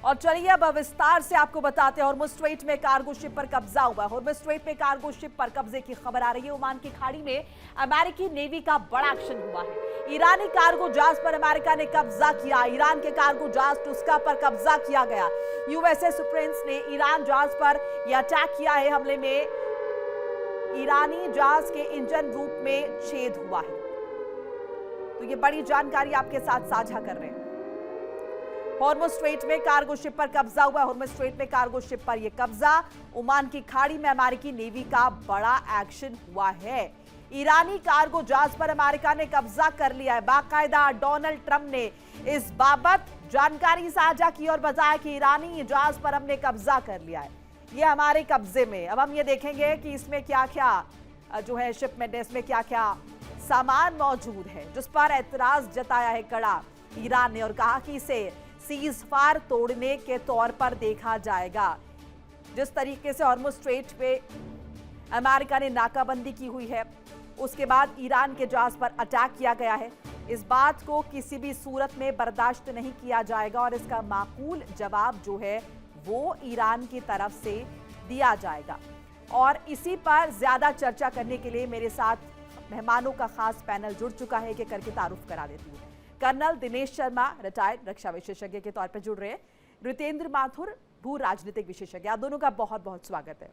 और चलिए अब विस्तार से आपको बताते हैं। हॉर्मुज़ स्ट्रेट में कार्गो शिप पर कब्जा हुआ। हॉर्मुज़ स्ट्रेट में कार्गो शिप पर कब्जे की खबर आ रही है। ओमान की खाड़ी में अमेरिकी नेवी का बड़ा एक्शन हुआ है। ईरानी कार्गो जहाज पर अमेरिका ने कब्जा किया। ईरान के कार्गो जहाज टुस्का पर कब्जा किया गया। यूएसएस प्रिंस ने ईरान जहाज पर यह अटैक किया है। हमले में ईरानी जहाज के इंजन रूप में छेद हुआ है। तो ये बड़ी जानकारी आपके साथ साझा कर रहे हैं। हॉर्मुज़ स्ट्रेट में कार्गो शिप पर कब्जा हुआ। हॉर्मुज़ स्ट्रेट में कार्गो शिप पर यह कब्जा। ओमान की खाड़ी में अमेरिकी नेवी का बड़ा एक्शन हुआ है। ईरानी कार्गो जहाज पर अमेरिका ने कब्जा कर लिया है। बाकायदा डोनाल्ड ट्रंप ने इस बाबत जानकारी साझा की और बताया कि ईरानी जहाज पर हमने कब्जा कर लिया है, ये हमारे कब्जे में। अब हम ये देखेंगे कि इसमें क्या क्या जो है शिपमेंट है, इसमें क्या क्या सामान मौजूद है, जिस पर ऐतराज जताया है कड़ा ईरान ने और कहा कि इसे सीज फायर तोड़ने के तौर पर देखा जाएगा। जिस तरीके से हॉर्मुज़ स्ट्रेट पे अमेरिका ने नाकाबंदी की हुई है, उसके बाद ईरान के जहाज पर अटैक किया गया है, इस बात को किसी भी सूरत में बर्दाश्त नहीं किया जाएगा और इसका माकूल जवाब जो है वो ईरान की तरफ से दिया जाएगा। और इसी पर ज्यादा चर्चा करने के लिए मेरे साथ मेहमानों का खास पैनल जुड़ चुका है कि करके तारुफ करा देती हूँ। कर्नल दिनेश शर्मा रिटायर्ड रक्षा विशेषज्ञ के तौर पर जुड़ रहे हैं। रितेंद्र माथुर भू राजनीतिक विशेषज्ञ, आप दोनों का बहुत बहुत स्वागत है।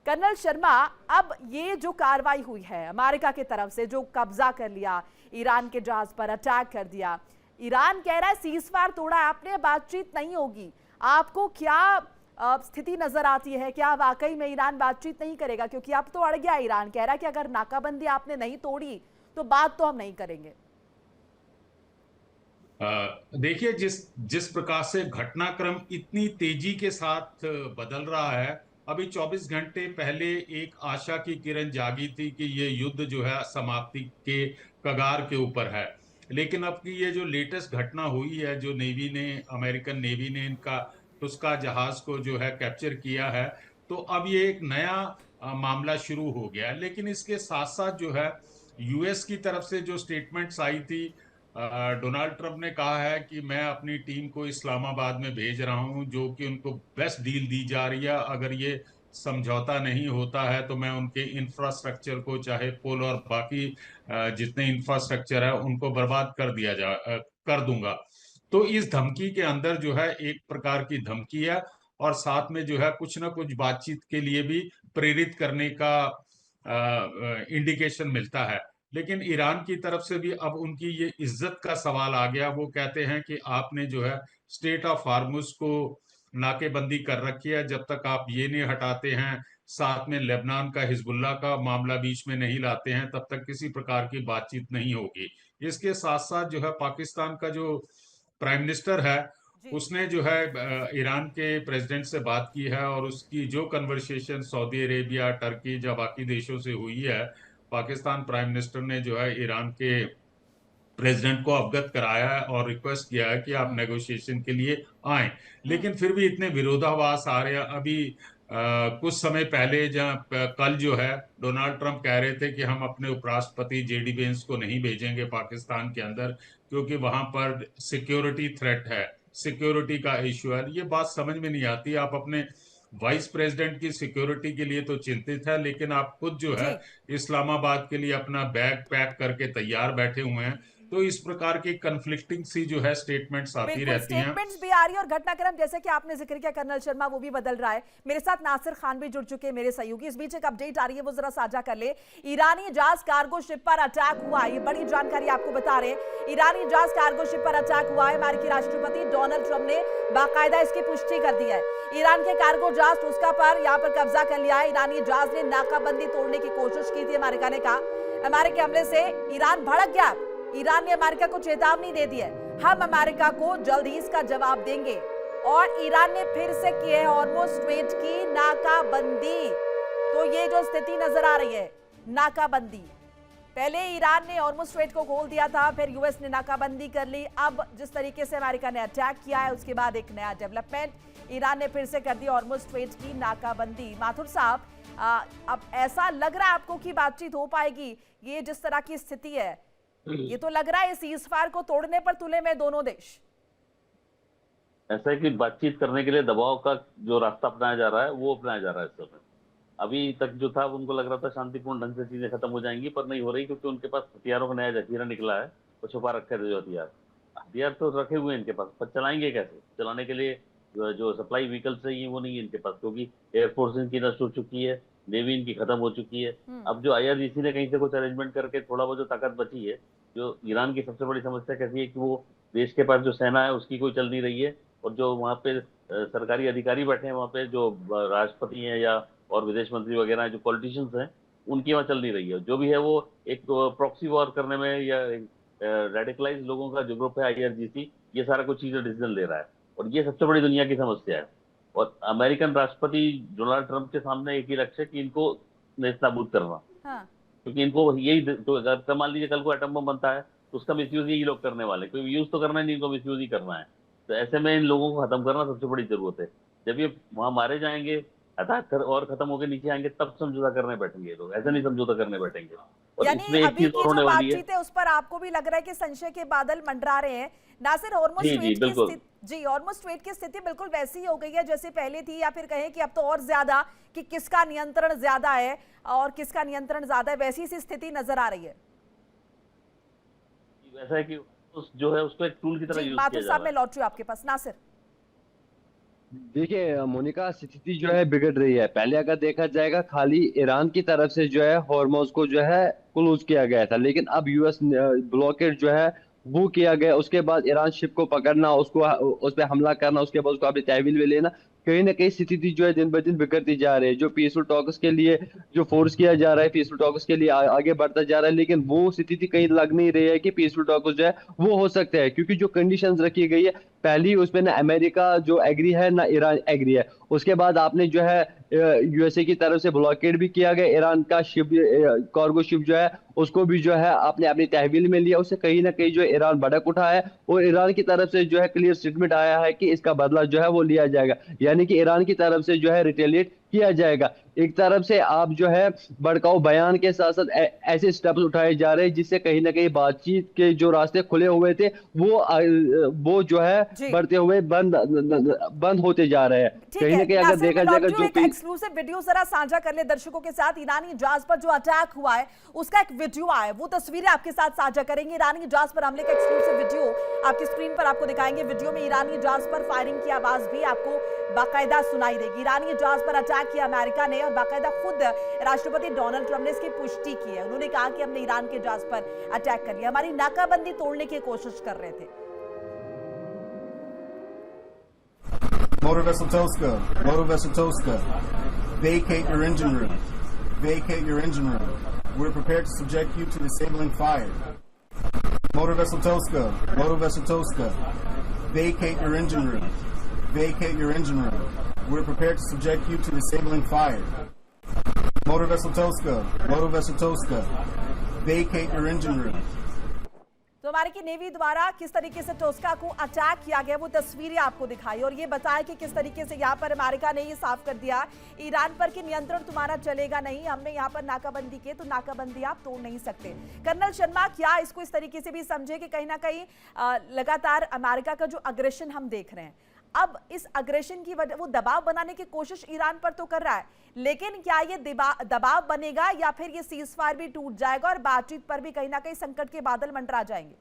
कर्नल शर्मा, अब ये जो कार्रवाई हुई है अमेरिका की तरफ से, जो कब्जा कर लिया, ईरान के जहाज पर अटैक कर दिया, ईरान कह रहा है सीज फायर तोड़ा आपने, बातचीत नहीं होगी। आपको क्या स्थिति नजर आती है? क्या वाकई में ईरान बातचीत नहीं करेगा? क्योंकि अब तो अड़ गया, ईरान कह रहा है कि अगर नाकाबंदी आपने नहीं तोड़ी तो बात तो हम नहीं करेंगे। देखिए, जिस प्रकार से घटनाक्रम इतनी तेजी के साथ बदल रहा है, अभी 24 घंटे पहले एक आशा की किरण जागी थी कि ये युद्ध जो है समाप्ति के कगार के ऊपर है। लेकिन अब की ये जो लेटेस्ट घटना हुई है, जो नेवी ने, अमेरिकन नेवी ने इनका टुस्का जहाज को जो है कैप्चर किया है, तो अब ये एक नया मामला शुरू हो गया। लेकिन इसके साथ साथ जो है यूएस की तरफ से जो स्टेटमेंट्स आई थी, डोनाल्ड ट्रंप ने कहा है कि मैं अपनी टीम को इस्लामाबाद में भेज रहा हूं, जो कि उनको बेस्ट डील दी जा रही है। अगर ये समझौता नहीं होता है तो मैं उनके इंफ्रास्ट्रक्चर को, चाहे पुल और बाकी जितने इंफ्रास्ट्रक्चर है, उनको बर्बाद कर दूंगा। तो इस धमकी के अंदर जो है एक प्रकार की धमकी है और साथ में जो है कुछ ना कुछ बातचीत के लिए भी प्रेरित करने का इंडिकेशन मिलता है। लेकिन ईरान की तरफ से भी अब उनकी ये इज्जत का सवाल आ गया। वो कहते हैं कि आपने जो है स्टेट ऑफ हार्मुज को नाकेबंदी कर रखी है, जब तक आप ये नहीं हटाते हैं, साथ में लेबनान का, हिजबुल्लाह का मामला बीच में नहीं लाते हैं, तब तक किसी प्रकार की बातचीत नहीं होगी। इसके साथ साथ जो है पाकिस्तान का जो प्राइम मिनिस्टर है, जी। उसने जो है ईरान के प्रेसिडेंट से बात की है और उसकी जो कन्वर्सेशन सऊदी अरेबिया, टर्की या बाकी देशों से हुई है, पाकिस्तान प्राइम मिनिस्टर ने जो है ईरान के प्रेसिडेंट को अवगत कराया है और रिक्वेस्ट किया है कि आप नेगोशिएशन के लिए आएं। लेकिन फिर भी इतने विरोधाभास आ रहे हैं। अभी कुछ समय पहले, कल जो है डोनाल्ड ट्रंप कह रहे थे कि हम अपने उपराष्ट्रपति जेडी वेंस को नहीं भेजेंगे पाकिस्तान के अंदर, क्योंकि वहां पर सिक्योरिटी थ्रेट है, सिक्योरिटी का इश्यू है। ये बात समझ में नहीं आती। आप अपने वाइस प्रेसिडेंट की सिक्योरिटी के लिए तो चिंतित है, लेकिन आप खुद जो है जी, इस्लामाबाद के लिए अपना बैग पैक करके तैयार बैठे हुए हैं। तो इस प्रकार की कंफ्लिक्टिंग सी जो है स्टेटमेंट्स आती बिल्कुल रहती हैं। स्टेटमेंट्स भी आ रही है और घटनाक्रम जैसे कि आपने जिक्र किया कर्नल शर्मा, वो भी बदल रहा है। मेरे साथ नासिर खान भी जुड़ चुके हैं, मेरे सहयोगी। इस बीच एक अपडेट आ रही है, वो जरा साझा कर ले। ईरानी जहाज कार्गो शिप पर अटैक हुआ, ये बड़ी जानकारी आपको बता रहे हैं। ईरानी जहाज कार्गो शिप पर अटैक हुआ है। अमेरिकी राष्ट्रपति डोनाल्ड ट्रंप ने बाकायदा इसकी पुष्टि कर दी है। ईरान के कार्गो जहाज टुस्का पर यहाँ पर कब्जा कर लिया है। ईरानी जहाज ने नाकाबंदी तोड़ने की कोशिश की थी, अमेरिका ने कहा। अमेरिकी हमले से ईरान भड़क गया। ईरान ने अमेरिका को चेतावनी दे दी है, हम अमेरिका को जल्द ही इसका जवाब देंगे। और ईरान ने फिर से की है हॉर्मुज़ स्ट्रेट की नाकाबंदी। तो ये जो स्थिति नजर आ रही है, नाकाबंदी, पहले ईरान ने हॉर्मुज़ स्ट्रेट को खोल दिया था, फिर यूएस ने नाकाबंदी कर ली। अब जिस तरीके से अमेरिका ने अटैक किया है, उसके बाद एक नया डेवलपमेंट, ईरान ने फिर से कर दी हॉर्मुज़ स्ट्रेट की नाकाबंदी। माथुर साहब, अब ऐसा लग रहा है आपको कि बातचीत हो पाएगी? ये जिस तरह की स्थिति है, ये तो लग रहा है सीज फायर को तोड़ने पर तुले में दोनों देश। ऐसा है कि बातचीत करने के लिए दबाव का जो रास्ता अपनाया जा रहा है वो अपनाया जा रहा है इस समय। अभी तक जो था उनको लग रहा था शांतिपूर्ण ढंग से चीजें खत्म हो जाएंगी, पर नहीं हो रही, क्योंकि उनके पास हथियारों का नया जखीरा निकला है। वो छुपा रखे थे जो हथियार, हथियार तो रखे हुए हैं इनके पास, पर चलाएंगे कैसे? चलाने के लिए जो सप्लाई व्हीकल चाहिए वो नहीं है इनके पास, क्योंकि एयरफोर्स इनकी नष्ट हो चुकी है, नेवी इनकी खत्म हो चुकी है। अब जो आईआरजीसी ने कहीं से कुछ अरेंजमेंट करके थोड़ा बहुत जो ताकत बची है, जो ईरान की सबसे बड़ी समस्या कैसी है कि वो देश के पास जो सेना है उसकी कोई चल नहीं रही है, और जो वहाँ पे सरकारी अधिकारी बैठे हैं वहाँ पे, जो राष्ट्रपति हैं या और विदेश मंत्री वगैरह हैं, जो पॉलिटिशियंस हैं, उनकी वहाँ चल नहीं रही है। जो भी है वो एक प्रॉक्सी वॉर करने में, या रेडिकलाइज लोगों का जो ग्रुप है आईआरजीसी, ये सारा कुछ चीजें डिसीजन ले रहा है, और ये सबसे बड़ी दुनिया की समस्या है। और अमेरिकन राष्ट्रपति डोनाल्ड ट्रंप के सामने एक ही लक्ष्य है कि इनको नेस्तनाबूद करना। हाँ। क्योंकि इनको यही, तो अगर मान लीजिए कल को एटम बम बनता है तो उसका मिसयूज यही लोग करने वाले, क्योंकि यूज तो करना नहीं, इनको मिसयूज ही करना है। तो ऐसे में इन लोगों को खत्म करना सबसे बड़ी जरूरत है। जब ये वहां मारे जाएंगे, अटैक कर और खत्म होकर नीचे आएंगे, तब समझौता करने बैठेंगे ये लोग, ऐसे नहीं समझौता करने बैठेंगे। और यानी इसमें एक अभी चीज की और जो होने वाली है। बातचीत है उस पर आपको भी लग रहा है कि संशय के बादल मंडरा रहे हैं। नासिर, हॉर्मुज़ जी जी स्ट्रेट की बिल्कुल। स्थिति, जी, हॉर्मुज़ स्ट्रेट की स्थिति बिल्कुल वैसी ही हो गई है जैसे पहले थी, या फिर कहें कि अब तो और ज्यादा, कि किसका नियंत्रण ज्यादा है और किसका नियंत्रण ज्यादा है, वैसी सी स्थिति नजर आ रही है? ऐसा है कि उस जो है उसको एक टूल की तरह जी यूज माथुर किया जा साहब, रहा मैं है। लौट रही हूँ आपके पास। नासिर। देखिए मोनिका, स्थिति जो है बिगड़ रही है। पहले अगर देखा जाएगा खाली ईरान की तरफ से जो है हॉर्मोज को जो है क्लोज किया गया था, लेकिन अब यूएस ब्लॉकेड जो है वो किया गया। उसके बाद ईरान शिप को पकड़ना, उसको उस पर हमला करना, उसके बाद उसको अपने तहवील में लेना, कहीं ना कहीं स्थिति जो है दिन ब दिन बिगड़ती जा रही है। जो पीसफुल टॉक्स के लिए जो फोर्स किया जा रहा है, पीसफुल टॉक्स के लिए आगे बढ़ता जा रहा है, लेकिन वो स्थिति कहीं लग नहीं रही है कि पीसफुल टॉक्स जो है वो हो सकता है, क्योंकि जो कंडीशंस रखी गई है पहली, उसमें ना अमेरिका जो एग्री है ना ईरान एग्री है। उसके बाद आपने जो है यूएसए की तरफ से ब्लॉकेड भी किया गया, ईरान का शिप, कार्गो शिप जो है उसको भी जो है आपने अपनी तहवील में लिया। उससे कहीं ना कहीं जो है ईरान भड़क उठा है, और ईरान की तरफ से जो है क्लियर स्टेटमेंट आया है कि इसका बदला जो है वो लिया जाएगा, यानी कि ईरान की तरफ से जो है रिटेलिएट किया जाएगा। एक तरफ से आप जो है भड़काऊ बयान के साथ साथ ऐसे स्टेप्स उठाए जा रहे हैं जिससे कहीं ना कहीं बातचीत के जो रास्ते खुले हुए थे वो जो है जी। बढ़ते हुए बंद होते जा रहे हैं। ठीक कहीं है ना कहीं अगर नासिर, देखा मैं जाएगा लौट रही हूँ, जो एक एक्सक्लूसिव वीडियो जरा साझा कर ले दर्शकों के साथ। ईरानी जहाज पर जो अटैक हुआ है उसका एक वीडियो आया है, वो तस्वीरें आपके साथ साझा करेंगे। ईरानी जहाज पर हमले का एक्सक्लूसिव वीडियो आपकी स्क्रीन पर आपको दिखाएंगे। वीडियो में ईरानी जहाज पर फायरिंग की आवाज भी आपको बाकायदा सुनाई देगी। ईरानी जहाज पर अटैक किया अमेरिका ने, और बाकायदा खुद राष्ट्रपति डोनाल्ड ट्रंप ने इसकी पुष्टि की है। उन्होंने कहा कि हमने ईरान के जहाज पर अटैक कर लिया, हमारी नाकाबंदी तोड़ने की कोशिश कर रहे थे। Motor Vessel Tosca, Motor Vessel Tosca, vacate your engine room. Vacate your engine room. We're prepared to subject you to disabling fire. Motor Vessel Tosca, Motor Vessel Tosca, vacate your engine room. Vacate your engine room. We're prepared to subject you to disabling fire. Motor Vessel Tosca, Motor Vessel Tosca, vacate your engine room. तो अमेरिकी navy द्वारा किस तरीके से Tosca को attack किया गया वो तस्वीरें आपको दिखाई, और ये बताया कि किस तरीके से यहाँ पर अमेरिका ने ये साफ कर दिया ईरान पर कि नियंत्रण तुम्हारा चलेगा नहीं, हमने यहाँ पर नाकाबंदी की, तो नाकाबंदी आप तोड़ नहीं सकते। कर्नल शर्मा, क्या इसको इस तरीके से भी समझे कि कहीं ना कहीं लगातार अमेरिका का जो अग्रेशन हम देख रहे हैं, अब इस अग्रेशन की वजह वो दबाव बनाने की कोशिश ईरान पर तो कर रहा है, लेकिन क्या ये दबाव बनेगा या फिर ये सीजफायर भी टूट जाएगा और बातचीत पर भी कहीं ना कहीं संकट के बादल मंडरा जाएंगे?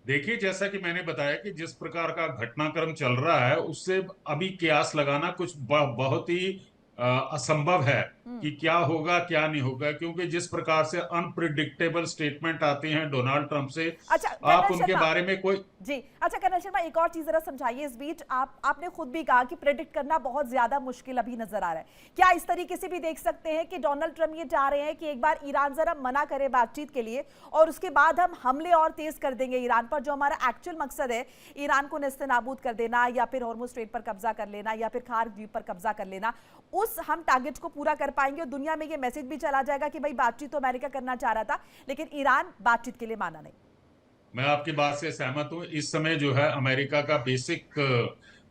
देखिए, जैसा कि मैंने बताया कि जिस प्रकार का घटनाक्रम चल रहा है उससे अभी कयास लगाना कुछ बहुत ही असंभव है कि क्या होगा क्या नहीं होगा, क्योंकि जिस प्रकार से अनप्रिडिक्टेबल स्टेटमेंट आते हैं डोनाल्ड ट्रंप से, अच्छा, आप उनके बारे में कोई जी, अच्छा कर्नल शर्मा, एक और चीज जरा समझाइए। इस बीच आपने खुद भी कहा कि प्रेडिक्ट करना बहुत ज्यादा मुश्किल अभी नजर आ रहा है। क्या इस तरीके से भी देख सकते हैं कि डोनाल्ड ट्रंप ये चाह रहे हैं कि एक बार ईरान जरा मना करे बातचीत के लिए, और उसके बाद हम हमले और तेज कर देंगे ईरान पर, जो हमारा एक्चुअल मकसद है ईरान को नेस्तनाबूद कर देना, या फिर हॉर्मुज़ स्ट्रेट पर कब्जा कर लेना, या फिर खार द्वीप पर कब्जा कर लेना, उस हम टारगेट को पूरा कर पाएंगे और दुनिया में ये मैसेज भी चला जाएगा कि भाई बातचीत तो अमेरिका करना चाह रहा था लेकिन ईरान बातचीत के लिए माना नहीं। मैं आपकी बात से सहमत हूं। इस समय जो है अमेरिका का बेसिक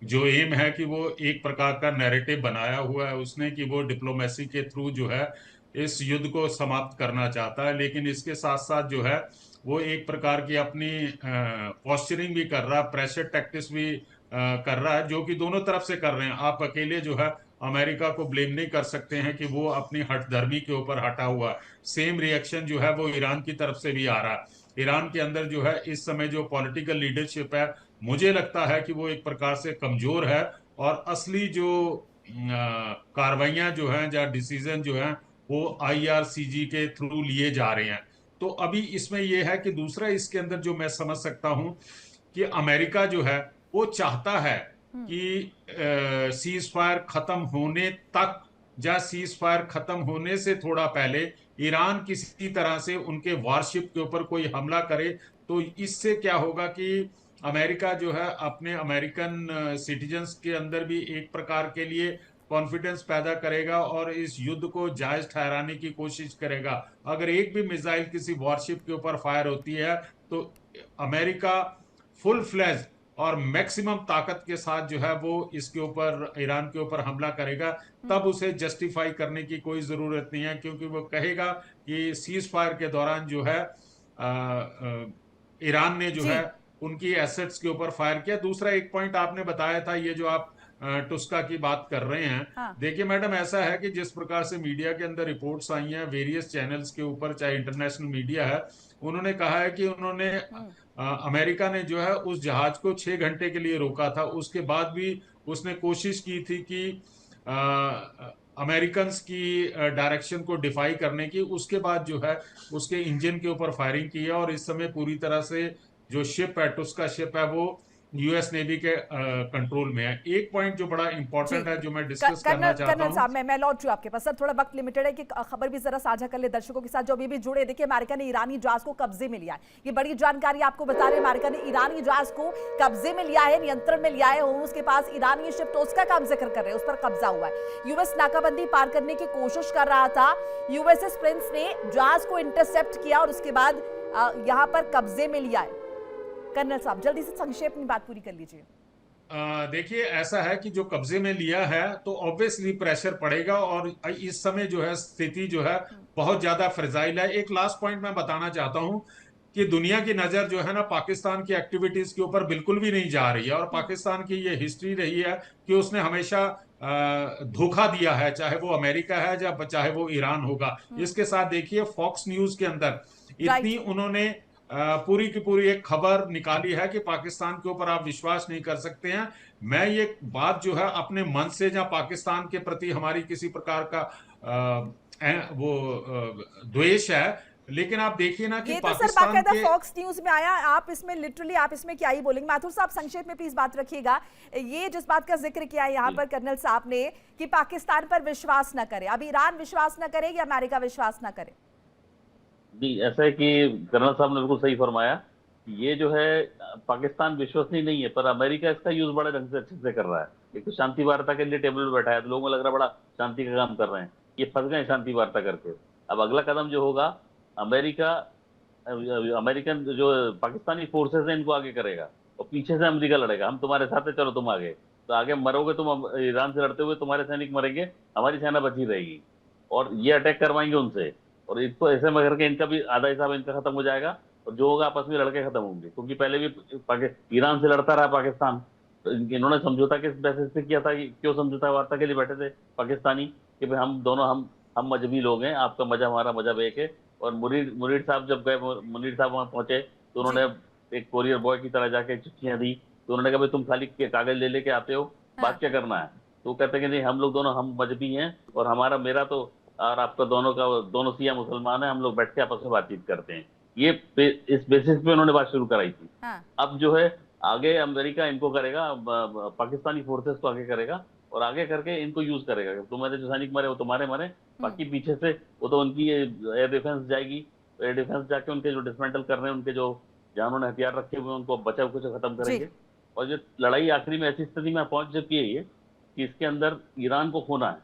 जो एम है कि वो एक प्रकार का नैरेटिव बनाया हुआ है उसने कि वो डिप्लोमेसी के थ्रू जो है इस युद्ध को समाप्त करना चाहता है, लेकिन इसके साथ साथ जो है वो एक प्रकार की अपनी पॉस्चरिंग भी कर रहा है, प्रेशर टैक्टिक्स भी कर रहा है, जो कि दोनों तरफ से कर रहे हैं। आप अकेले जो है अमेरिका को ब्लेम नहीं कर सकते हैं कि वो अपनी हठधर्मी के ऊपर हटा हुआ है। सेम रिएक्शन जो है वो ईरान की तरफ से भी आ रहा है। ईरान के अंदर जो है इस समय जो पॉलिटिकल लीडरशिप है, मुझे लगता है कि वो एक प्रकार से कमजोर है, और असली जो कार्रवाइयां जो हैं या डिसीजन जो हैं वो IRCG के थ्रू लिए जा रहे हैं। तो अभी इसमें यह है कि दूसरा इसके अंदर जो मैं समझ सकता हूं कि अमेरिका जो है वो चाहता है कि सीज फायर खत्म होने तक या सीज फायर खत्म होने से थोड़ा पहले ईरान किसी तरह से उनके वारशिप के ऊपर कोई हमला करे। तो इससे क्या होगा कि अमेरिका जो है अपने अमेरिकन सिटीजन्स के अंदर भी एक प्रकार के लिए कॉन्फिडेंस पैदा करेगा और इस युद्ध को जायज ठहराने की कोशिश करेगा। अगर एक भी मिसाइल किसी वॉरशिप के ऊपर फायर होती है तो अमेरिका फुल फ्लैज और मैक्सिमम ताकत के साथ जो है वो इसके ऊपर, ईरान के ऊपर हमला करेगा। तब उसे जस्टिफाई करने की कोई जरूरत नहीं है, क्योंकि वो कहेगा कि सीज फायर के दौरान जो है ईरान ने जो है उनकी एसेट्स के ऊपर फायर किया। दूसरा एक पॉइंट आपने बताया था, ये जो आप टुस्का की बात कर रहे हैं। हाँ। देखिए मैडम, ऐसा है कि जिस प्रकार से मीडिया के अंदर रिपोर्ट्स आई हैं वेरियस चैनल्स के ऊपर, चाहे इंटरनेशनल मीडिया है, उन्होंने कहा है कि उन्होंने अमेरिका ने जो है उस जहाज को 6 घंटे के लिए रोका था। उसके बाद भी उसने कोशिश की थी कि अमेरिकन की डायरेक्शन को डिफाई करने की। उसके बाद जो है उसके इंजन के ऊपर फायरिंग की है, और इस समय पूरी तरह से जो शिप है, टुस्का शिप है, वो यूएस नेवी के कंट्रोल में है। एक पॉइंट जो बड़ा इंपॉर्टेंट है, जो मैं डिस्कस करना चाहता हूं। कर्नल साहब, मैं लौट चुका आपके पास। सर, थोड़ा वक्त लिमिटेड है कि खबर भी जरा साझा कर ले दर्शकों के साथ जो अभी भी जुड़े। देखिए, अमेरिका ने ईरानी जहाज को कब्जे में लिया है। ये बड़ी जानकारी आपको बता रहे हैं। अमेरिका ने ईरानी जहाज को कब्जे में लिया है, नियंत्रण में लिया है। उसके पास ईरानी शिप टोस्का का हम जिक्र कर रहे हैं, उस पर कब्जा हुआ है। यूएस नाकाबंदी पार करने की कोशिश कर रहा था। यूएसएस प्रिंस ने जहाज को इंटरसेप्ट किया और उसके बाद यहां पर कब्जे में लिया है। कर्नल साहब, जल्दी से संक्षेप में बात पूरी कर लीजिए। देखिए, ऐसा है कि जो कब्जे में लिया है तो ऑब्वियसली प्रेशर पड़ेगा, और इस समय जो है स्थिति जो है बहुत ज्यादा फ्रेजाइल है। एक लास्ट पॉइंट मैं बताना चाहता हूं कि दुनिया की नजर जो है ना पाकिस्तान की एक्टिविटीज के ऊपर बिल्कुल भी नहीं जा रही है, और पाकिस्तान की ये हिस्ट्री रही है कि उसने हमेशा धोखा दिया है, चाहे वो अमेरिका है या चाहे वो ईरान होगा। इसके साथ देखिए, फॉक्स न्यूज के अंदर इतनी उन्होंने पूरी की पूरी एक खबर निकाली है कि पाकिस्तान के ऊपर आप विश्वास नहीं कर सकते हैं। मैं ये बात जो है अपने मन से, जहां पाकिस्तान के प्रति हमारी किसी प्रकार का वो द्वेष है, लेकिन आप देखिए ना कि ये तो सर बाकायदा फॉक्स न्यूज में आया। आप इसमें लिटरली आप इसमें क्या ही बोलेंगे? माथुर साहब, संक्षेप में प्लीज बात रखिएगा। ये जिस बात का जिक्र किया है यहाँ पर कर्नल साहब ने कि पाकिस्तान पर विश्वास न करे, अब ईरान विश्वास न करे या अमेरिका विश्वास न करे? नहीं, ऐसा है कि कर्नल साहब ने बिल्कुल सही फरमाया। ये जो है पाकिस्तान विश्वसनीय नहीं है, पर अमेरिका इसका यूज बड़े ढंग से अच्छे से कर रहा है। एक तो शांति वार्ता के लिए टेबल पर बैठा है, तो लोगों को लग रहा है बड़ा शांति का काम कर रहे हैं। ये फंस गए शांति वार्ता करके। अब अगला कदम जो होगा, अमेरिकन जो पाकिस्तानी फोर्सेस है इनको आगे करेगा, और पीछे से अमेरिका लड़ेगा। हम तुम्हारे साथ है, चलो तुम आगे। तो आगे मरोगे तुम, ईरान से लड़ते हुए तुम्हारे सैनिक मरेंगे, हमारी सेना बची रहेगी, और ये अटैक करवाएंगे उनसे। और इसको ऐसे में करके इनका भी आधा हिसाब इनका खत्म हो जाएगा, और जो होगा आपस में लड़के खत्म होंगे। क्योंकि पहले भी ईरान से लड़ता रहा पाकिस्तान, तो इन्होंने समझौता किस बेसिस पे किया था? क्यों समझौता वार्ता के लिए बैठे थे पाकिस्तानी कि भाई हम दोनों हम मजहबी लोग हैं, आपका मजहब हमारा मजहब एक है। और मुनीर साहब जब गए, मुनीर साहब वहां पहुंचे तो उन्होंने एक कोरियर बॉय की तरह जाके चिट्ठियां दी। तो उन्होंने कहा भाई तुम खाली कागज ले लेके आते हो, बात क्या करना है? तो कहते हैं कि नहीं, हम लोग दोनों हम मजहबी हैं, और मेरा तो और आपका दोनों सिया मुसलमान है, हम लोग बैठ के आपस में बातचीत करते हैं। ये इस बेसिस पे उन्होंने बात शुरू कराई थी। अब जो है आगे अमेरिका इनको करेगा, पाकिस्तानी फोर्सेस को आगे करेगा, और आगे करके इनको यूज करेगा। तुम्हारे जो सैनिक मरे वो तुम्हारे मरे, बाकी पीछे से वो तो उनकी एयर डिफेंस जाएगी। एयर डिफेंस जाके उनके जो डिसमेंटल कर रहे हैं, उनके जो जहां उन्होंने हथियार रखे हुए उनको बचाव कुछ खत्म करेंगे। और जो लड़ाई आखिरी में ऐसी स्थिति में पहुंच चुकी है ये कि इसके अंदर ईरान को खोना है,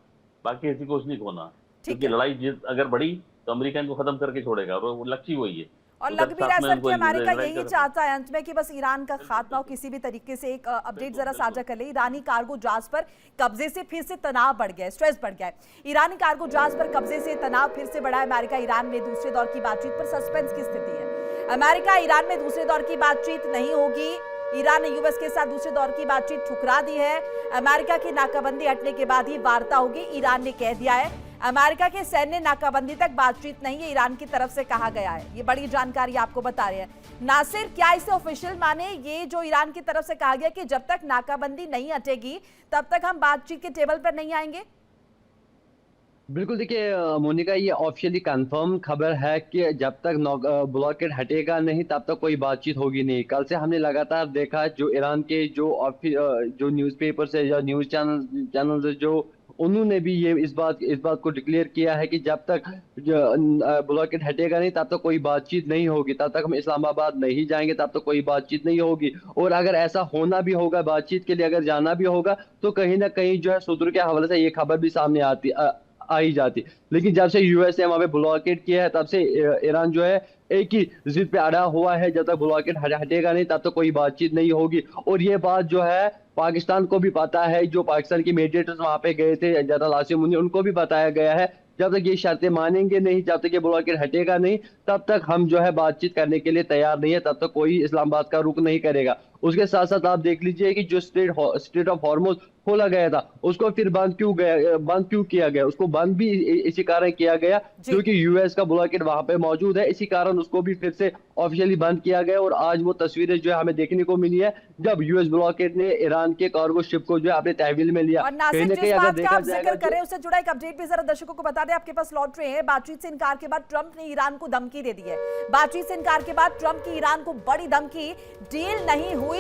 बाकी ऐसी कुछ नहीं खोना। क्योंकि लड़ाई अगर बढ़ी तो अमेरिका इनको खत्म करके छोड़ेगा, और वो लक्ष्य वही है। और लग भी रहा है सर कि अमेरिका यही चाहता है अंत में कि बस ईरान का खात्मा हो किसी भी तरीके से। एक अपडेट जरा साझा कर ले। ईरानी कार्गो जहाज पर कब्जे से फिर से तनाव बढ़ गया है, स्ट्रेस बढ़ गया है। ईरानी कार्गो जहाज पर कब्जे से तनाव फिर से बढ़ा है। अमेरिका ईरान में दूसरे दौर की बातचीत पर सस्पेंस की स्थिति है। अमेरिका ईरान में दूसरे दौर की बातचीत नहीं होगी। ईरान ने यूएस के साथ दूसरे दौर की बातचीत ठुकरा दी है। अमेरिका की नाकाबंदी हटने के बाद ही वार्ता होगी, ईरान ने कह दिया है। अमेरिका के सैन्य नाकाबंदी तक बातचीत नहीं है, ईरान की तरफ से कहा गया है। ये बड़ी जानकारी आपको बता रहे हैं नासिर। क्या इसे ऑफिशियल माने, ये जो ईरान की तरफ से कहा गया कि जब तक नाकाबंदी नहीं हटेगी तब तक हम बातचीत के टेबल पर नहीं आएंगे? बिल्कुल, देखिए मोनिका, ये ऑफिशियली कंफर्म खबर है कि जब तक ब्लॉकेड हटेगा नहीं तब तक कोई बातचीत होगी नहीं। कल से हमने लगातार देखा जो ईरान के जो न्यूज़पेपर्स है या न्यूज़ चैनल जो उन्होंने भी ये इस बात को डिक्लेयर किया है कि जब तक ब्लॉकेड हटेगा नहीं तब तक कोई बातचीत नहीं होगी, तब तक हम इस्लामाबाद नहीं जाएंगे, तब तक कोई बातचीत नहीं होगी। और अगर ऐसा होना भी होगा, बातचीत के लिए अगर जाना भी होगा, तो कहीं ना कहीं जो है सूत्रों के हवाले से ये खबर भी सामने आई जाती। लेकिन जब से यूएस ने वहां पे ब्लॉकेट किया है तब से ईरान जो है एक ही जिद पे अड़ा हुआ है, जब तक ब्लॉकेट हटेगा नहीं तब तक कोई बातचीत नहीं होगी। और ये बात जो है पाकिस्तान को भी पता है, जो पाकिस्तान के मीडिएटर्स वहां पे गए थे जनरल आसिम मुनीर, उनको भी बताया गया है जब तक ये शर्तें मानेंगे नहीं, जब तक ये ब्लॉकेट हटेगा नहीं, तब तक हम जो है बातचीत करने के लिए तैयार नहीं है, तब तक कोई इस्लामाबाद का रुख नहीं करेगा। उसके साथ साथ आप देख लीजिए कि जो स्ट्रेट ऑफ हॉर्मुज खोला गया था उसको फिर बंद क्यों किया गया, उसको बंद भी इसी कारण किया गया क्योंकि यूएस का ब्लॉकेट वहां पे मौजूद है, इसी कारण उसको भी फिर से ऑफिशियली बंद किया गया। और आज वो तस्वीरें जो है हमें देखने को मिली है जब यूएस ब्लॉकेट ने ईरान के कार्गो शिप को जो है अपने तहवील में लिया। और नासिर, जिस बात का आप जिक्र करें उससे जुड़ा एक अपडेट भी जरा दर्शकों को बता दें, आपके पास लौट रहे हैं। बातचीत से इनकार के बाद ट्रंप ने ईरान को धमकी दे दी है। बातचीत से इनकार के बाद ट्रंप की ईरान को बड़ी धमकी, डील नहीं हुई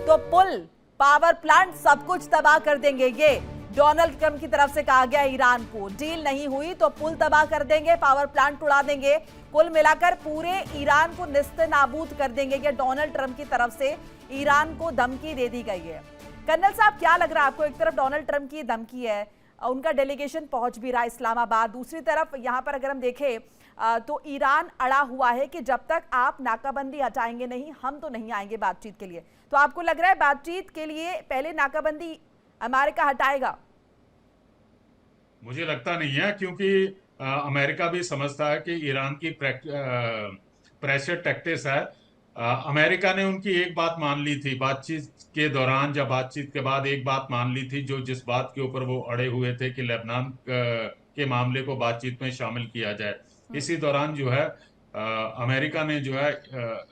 तो पुल, पावर प्लांट, सब कुछ तबाह कर देंगे। ये डोनाल्ड ट्रंप की तरफ से कहा गया ईरान को, डील नहीं हुई तो पुल तबाह कर देंगे, पावर प्लांट उड़ा देंगे, कुल मिलाकर पूरे ईरान को निस्ते-नाबूद कर देंगे। ये डोनाल्ड ट्रंप की तरफ से ईरान को धमकी दे दी गई है। कर्नल साहब, क्या लग रहा है आपको? एक तरफ डोनाल्ड ट्रंप की धमकी है, उनका डेलीगेशन पहुंच भी रहा है इस्लामाबाद, दूसरी तरफ यहां पर अगर हम देखें तो ईरान अड़ा हुआ है कि जब तक आप नाकाबंदी हटाएंगे नहीं हम तो नहीं आएंगे बातचीत के लिए। तो आपको लग रहा है बातचीत के लिए पहले नाकाबंदी अमेरिका हटाएगा? मुझे लगता नहीं है, क्योंकि अमेरिका भी समझता है कि ईरान की प्रेशर टैक्टिक्स है। अमेरिका ने उनकी एक बात मान ली थी बातचीत के दौरान, जब बातचीत के बाद एक बात मान ली थी, जो जिस बात के ऊपर वो अड़े हुए थे कि लेबनान के मामले को बातचीत में शामिल किया जाए। इसी दौरान जो है अमेरिका ने जो है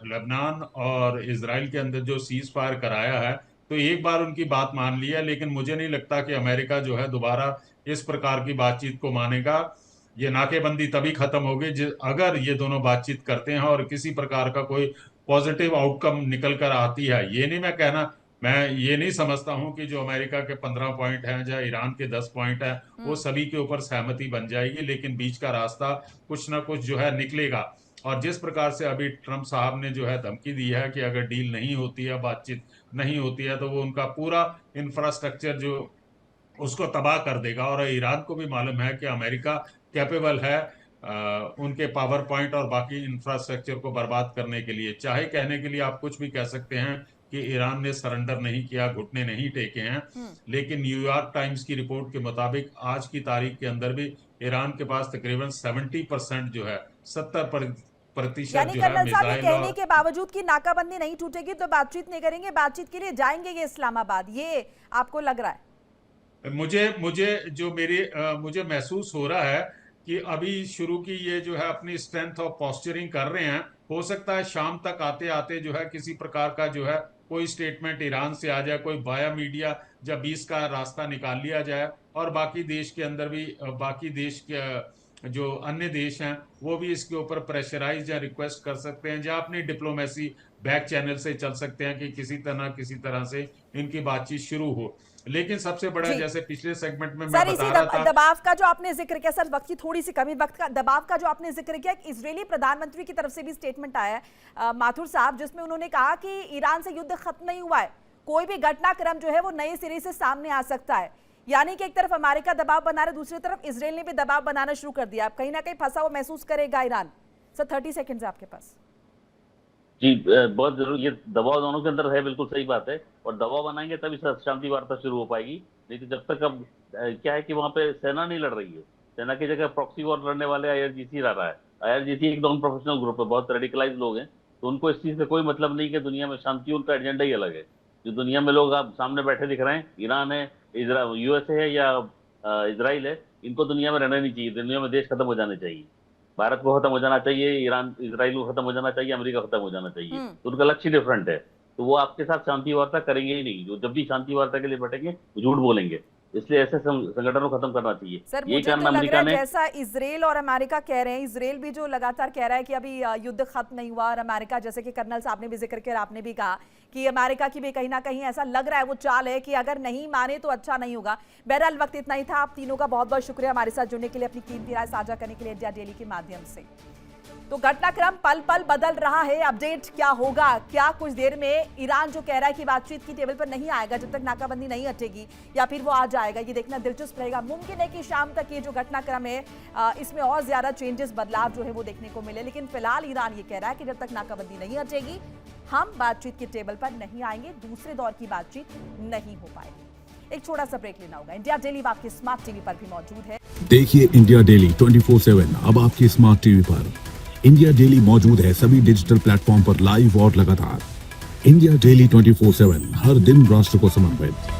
लेबनान और इजराइल के अंदर जो सीज फायर कराया है, तो एक बार उनकी बात मान ली है। लेकिन मुझे नहीं लगता कि अमेरिका जो है दोबारा इस प्रकार की बातचीत को मानेगा। ये नाकेबंदी तभी खत्म होगी अगर ये दोनों बातचीत करते हैं और किसी प्रकार का कोई पॉजिटिव आउटकम निकल कर आती है। मैं ये नहीं समझता हूं कि जो अमेरिका के 15 पॉइंट हैं या ईरान के 10 पॉइंट हैं वो सभी के ऊपर सहमति बन जाएगी, लेकिन बीच का रास्ता कुछ ना कुछ जो है निकलेगा। और जिस प्रकार से अभी ट्रंप साहब ने जो है धमकी दी है कि अगर डील नहीं होती है, बातचीत नहीं होती है, तो वो उनका पूरा इंफ्रास्ट्रक्चर जो उसको तबाह कर देगा। और ईरान को भी मालूम है कि अमेरिका कैपेबल है उनके पावर पॉइंट और बाकी इंफ्रास्ट्रक्चर को बर्बाद करने के लिए। चाहे कहने के लिए आप कुछ भी कह सकते हैं कि ईरान ने सरेंडर नहीं किया, घुटने नहीं टेके हैं, लेकिन न्यूयॉर्क टाइम्स की रिपोर्ट के मुताबिक आज की तारीख के अंदर भी ईरान के पास तकरीबन 70% जो है 70% यानी जो है कर्नल साहब, ये मिसाइल कहने के बावजूद कि नाकाबंदी नहीं टूटेगी तो बातचीत नहीं करेंगे, बातचीत के लिए जाएंगे ये इस्लामाबाद, ये आपको लग रहा है? मुझे महसूस हो रहा है कि अभी शुरू की ये जो है अपनी स्ट्रेंथ ऑफ पोस्चरिंग कर रहे हैं। हो सकता है शाम तक आते आते जो है किसी प्रकार का जो है कोई स्टेटमेंट ईरान से आ जाए, कोई बाया मीडिया या 20 का रास्ता निकाल लिया जाए और बाकी देश के अंदर भी बाकी देश के जो अन्य देश हैं वो भी इसके ऊपर प्रेशराइज या रिक्वेस्ट कर सकते हैं, या अपनी डिप्लोमेसी बैक चैनल से चल सकते हैं कि किसी तरह से इनकी बातचीत शुरू हो। लेकिन सबसे बड़ा, जैसे पिछले सेगमेंट में मैं बता रहा था, दबाव का जो आपने जिक्र किया, सर वक्त की थोड़ी सी कमी, वक्त का दबाव का जो आपने जिक्र किया, एक इजरायली प्रधानमंत्री की तरफ से भी स्टेटमेंट आया है माथुर साहब, जिसमें उन्होंने कहा कि ईरान से युद्ध खत्म नहीं हुआ है, कोई भी घटनाक्रम जो है वो नए सिरे से सामने आ सकता है। यानी कि एक तरफ अमेरिका दबाव बना रहा है, दूसरी तरफ इजराइल ने भी दबाव बनाना शुरू कर दिया। आप कहीं ना कहीं फंसा हुआ महसूस करेगा ईरान। सर 30 सेकंड आपके पास। जी बहुत जरूर, ये दबाव दोनों के अंदर है, बिल्कुल सही बात है। और दबाव बनाएंगे तभी शांति वार्ता शुरू हो पाएगी, नहीं तो जब तक अब क्या है कि वहां पे सेना नहीं लड़ रही है, सेना की जगह प्रॉक्सी वॉर लड़ने वाले IRGC रह रहा है। IRGC एक नॉन प्रोफेशनल ग्रुप है, बहुत रेडिकलाइज लोग हैं, तो उनको इस चीज से कोई मतलब नहीं कि दुनिया में शांति, उनका एजेंडा ही अलग है। जो दुनिया में लोग आप सामने बैठे दिख रहे हैं, ईरान है, यूएसए है या इजराइल है, इनको दुनिया में रहना नहीं चाहिए। दुनिया में देश खत्म हो जाने चाहिए। भारत को खत्म हो जाना चाहिए, ईरान इजराइल को खत्म हो जाना चाहिए, अमेरिका खत्म हो जाना चाहिए। तो उनका लक्ष्य डिफरेंट है। तो वो आपके साथ शांति वार्ता करेंगे ही नहीं। जो जब भी शांति वार्ता के लिए बैठेंगे वो झूठ बोलेंगे। इसलिए ऐसे संगठनों को खत्म करना चाहिए। सर ये मुझे कारण तो लग रहा अमेरिका है ने, जैसा इजराइल और अमेरिका कह रहे हैं, इजराइल भी जो लगातार कह रहा है कि अभी युद्ध खत्म नहीं हुआ, और अमेरिका, जैसे कि कर्नल साहब ने भी जिक्र किया, आपने भी कहा कि अमेरिका की भी कहीं ना कहीं ऐसा लग रहा है, वो चाल है कि अगर नहीं माने तो अच्छा नहीं होगा। बहरहाल वक्त इतना ही था। आप तीनों का बहुत बहुत शुक्रिया हमारे साथ जुड़ने के लिए, अपनी कीमती राय साझा करने के लिए इंडिया डेली के माध्यम से। तो घटनाक्रम पल पल बदल रहा है। अपडेट क्या होगा? क्या कुछ देर में ईरान जो कह रहा है कि बातचीत की टेबल पर नहीं आएगा जब तक नाकाबंदी नहीं हटेगी, या फिर वो आ जाएगा, ये देखना दिलचस्प रहेगा। मुमकिन है कि शाम तक ये जो घटनाक्रम है इसमें और ज्यादा चेंजेस, बदलाव जो है वो देखने को मिले। लेकिन फिलहाल ईरान ये कह रहा है कि जब तक नाकाबंदी नहीं हटेगी हम बातचीत की टेबल पर नहीं आएंगे, दूसरे दौर की बातचीत नहीं हो पाएगी। एक छोटा सा ब्रेक लेना होगा। इंडिया डेली आपके स्मार्ट टीवी पर भी मौजूद है। देखिए इंडिया डेली 24/7 अब आपकी स्मार्ट टीवी पर। इंडिया डेली मौजूद है सभी डिजिटल प्लेटफॉर्म पर लाइव और लगातार। इंडिया डेली 24/7 हर दिन राष्ट्र को समर्पित।